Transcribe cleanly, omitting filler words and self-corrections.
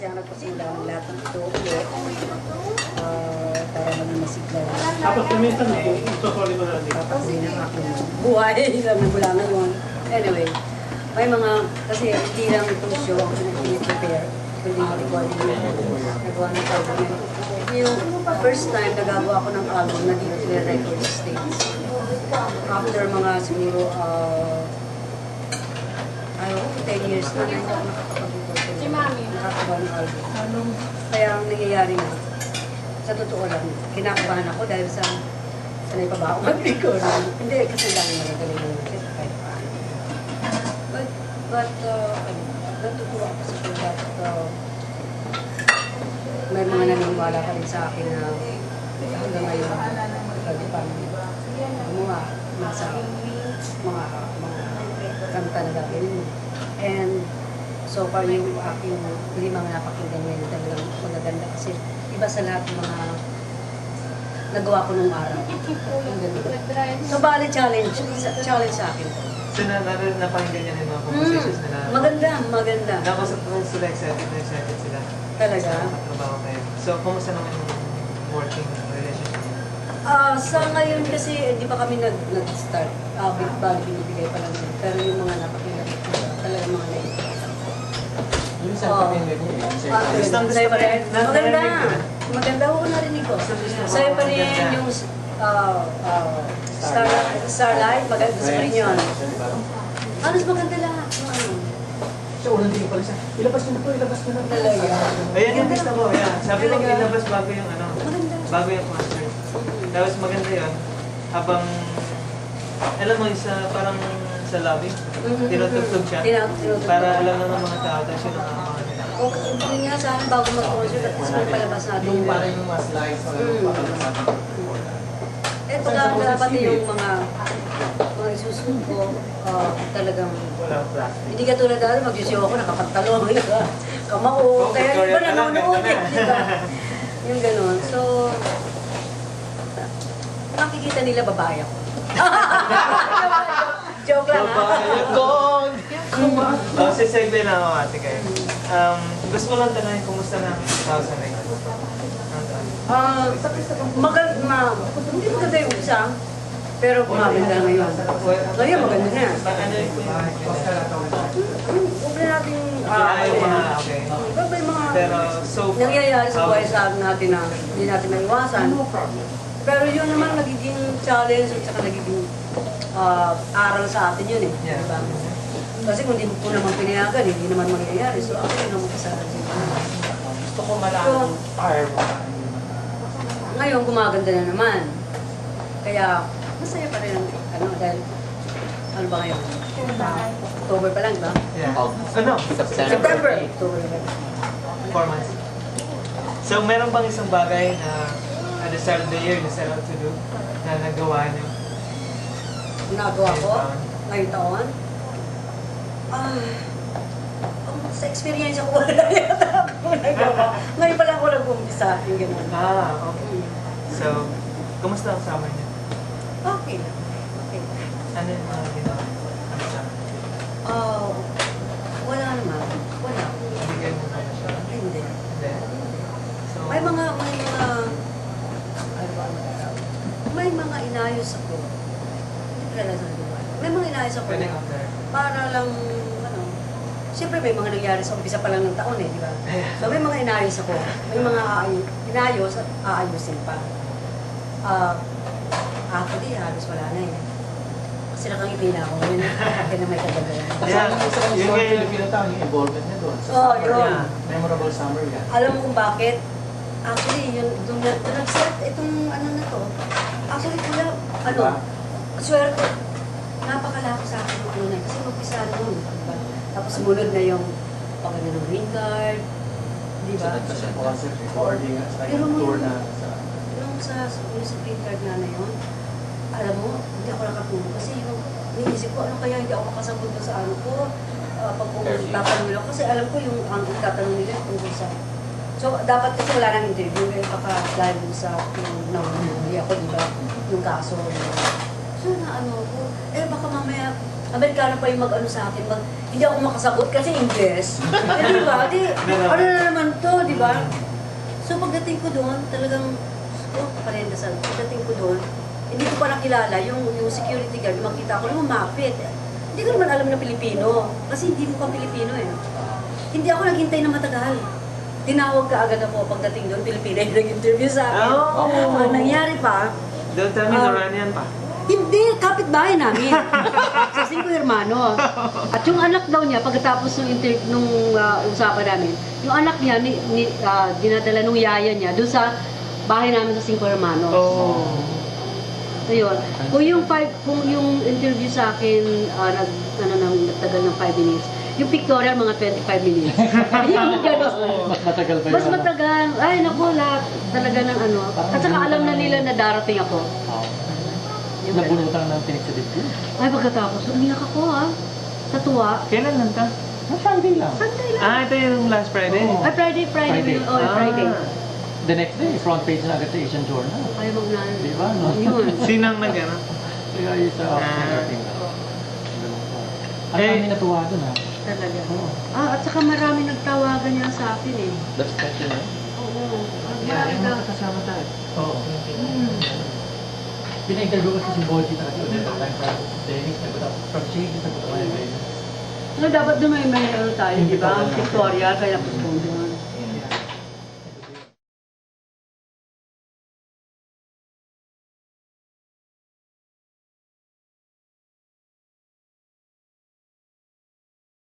siya nagpasimula ng lahat ng ito ulit. Para maging masigla. Tapos kuminsan ako, sorry mo na din. Tapos yun ang aking buhay lang mula ngayon. Anyway, may mga, kasi hindi lang itong show ang pinag-prepare. Kundi recording yun. Nagawa ng album yun. Yung first time nagagawa ko ng album na dito sa record stage. After mga siguro, I hope 10 years na hindi ako nakakagawa ng album. Kaya ang nangyayari na, sa totoo lang, kinakabahan ako dahil sa sanay pa ba ako mag-record. Hindi, kasi lang nagagaling mo kahit paano. But natutuwa ako sa pagkat may mga naniniwala ka rin sa akin na hanggang ngayon, pwede pa gumawa nasa mga kanta na gagawin mo. And so far yung aking limang napakinggan ngayon talagang magaganda kasi iba sa lahat ng mga nagawa ko nung araw. So bali challenge sa akin. So napakinggan niya yung mga compositions nila? Maganda. Tapos sila excited sila. Talaga? Trabaho kayo. So kumusta naman yung working relationship? Sa ngayon kasi hindi pa kami nag-start. Bali binibigay pa lang. Pero yung mga napakinggan ko talagang mga naibigay. Yung isang pamilya niya eh. Sa'yo pa rin? Maganda. Maganda ko narinig ko. Sa'yo pa rin yung Starlight. Maganda sa rin yun. Ano maganda lahat? Siya unang tingin pala siya. Ilabas ko na to, ilabas ko na to. Talaga. Ayan yung gusto ko. Ayan. Sabi ko ilabas bago yung ano. Maganda. Bago yung concert. Tapos maganda yun. Habang, alam mo, parang sa lobby. Tinutugtog siya. Tinutugtog. Para alam na ng mga tao. Tapos yun ang mga nila. Yun nga sana bago mag-concert at least kung palabas natin. Yung parang yung mga slides, palabas natin. Ito nga dapat yung mga isusunod ko, talagang hindi ka tulad dahil mag-show ako, nakapagtalo, kamao, kaya iba nanonood eh, di ba? Yung gano'n. So, makikita nila babae ako. Joke lang ha? Sisegue na ako ate kayo. Gusto ko lang tanongin kumusta na 2008? Hindi maganda yung isa, pero maganda ngayon. Ngayon maganda na. Huwag na natin Okay. may mga Pero so far, nangyayari sa buhay sa natin na hindi natin maiwasan. Pero yun naman nagiging challenge at saka nagiging aral sa atin yun eh. Yeah. Diba? Kasi kung hindi ko naman pinayagan, hindi naman mangyayari. So ako yun naman kasalanan dito. Gusto ko malaman fire mo. Ngayon gumaganda na naman. Kaya masaya pa rin ang dahil ano ba ngayon? October pa lang ba? Yeah. Ano? September. October pa lang. 4 months. So meron bang isang bagay na at the start of the year you set out to do na nagawa niyo? Nagawa ko ngayong taon. Sa experience ko wala yata ako nagawa. Ngayon pa lang ako nag-umpisa. Yung gano'n. Okay. So, kumusta ang summer niyo? Okay lang. Okay. Ano yung mga ginawa? Ano summer? Wala naman. Wala. Hindi kayo muna na siya? Hindi. Hindi? So, May mga ano ba may mga inayos ako. Hindi ko lang sabi. May mga inayos ako pwede na ka there. para lang, siyempre may mga nangyari sa umpisa pa lang ng taon eh, di ba? So may mga inayos ako. May mga inayos at aayusin pa. Actually, halos wala na eh. Kasi nakangiti na ako ngayon. Kaya na may kagagalan. Yeah. Sa Yun Miss World nga yun. Filipino Town, yung involvement niya doon. Sa Oo, summer yun. niya. Memorable summer yan. Alam mo kung bakit? Actually, doon nag-start itong ano na to. Actually, Diba? swerte. Napakalako sa akin yung una. Kasi mag-pisa doon. Diba? Tapos sumunod na yung pagkano ng green card. Diba? Sunod pa siya concert, recording, at saka Pero yung tour yung- na sa... Yung sa green card na yun, alam mo, hindi ako nakatulog. Kasi yung niisip ko, ano kaya hindi ako makasagot doon sa ano ko. Pag tatanong nila. Kasi alam ko yung ang tatanong nila tungkol sa... So, dapat kasi wala nang interview. Baka dahil sa yung nahuli ako, di ba? Yung kaso. So, naano ako. Baka mamaya, Amerikano pa yung mag-ano sa akin. Hindi ako makasagot kasi Ingles. Di ba? Ano na naman ba? So pagdating ko doon, talagang, parendasal, pagdating ko doon, hindi ko pa nakilala yung security guard, makita ko, lumapit. Hindi ko naman alam na Pilipino, kasi hindi mo pa Pilipino eh. Hindi ako naghintay na matagal. Tinawag ka agad ako pagdating doon, Pilipina yung nag-interview sa akin. Ang nangyari pa, Don't tell me Noranian pa. hindi, kapitbahay namin. Sa Cinco Hermano. At yung anak daw niya, pagkatapos nung usapan namin, yung anak niya, dinadala nung yaya niya, doon sa bahay namin sa Cinco Hermano. Oh. So yun. Kung yung interview sa akin, nagtagal ng 5 minutes, yung pictorial, mga 25 minutes. Yung gano'n. Mas matagal pa yun. Mas matagal. Ay, naku, lahat talaga ng ano. At saka alam na nila na darating ako. Yung Nabunutan ng tinik sa dibdib. ay, pagkatapos, umiyak ako sa tuwa. Kailan lang ka? Sunday lang. Sunday lang. Ito yung last Friday. Oo. Ay, Friday. Friday. Friday. The next day, front page na agad sa Asian Journal. Ay, magnan. Di ba? No? Yun. Sinang nag-ano? Kaya yung sa Philippines. Ang dami natuwa doon ha. Talaga. Oo. At saka marami nagtawagan niya sa akin eh. That's better na. Oo. Yeah, Marami yung na. makakasama tayo. Oo. Pina-interview kasi si Boy kita kasi ulit ang time sa Dennis. From Shady sa Putumayan. Dapat doon may ano tayo, di ba? Victoria, kaya tapos kung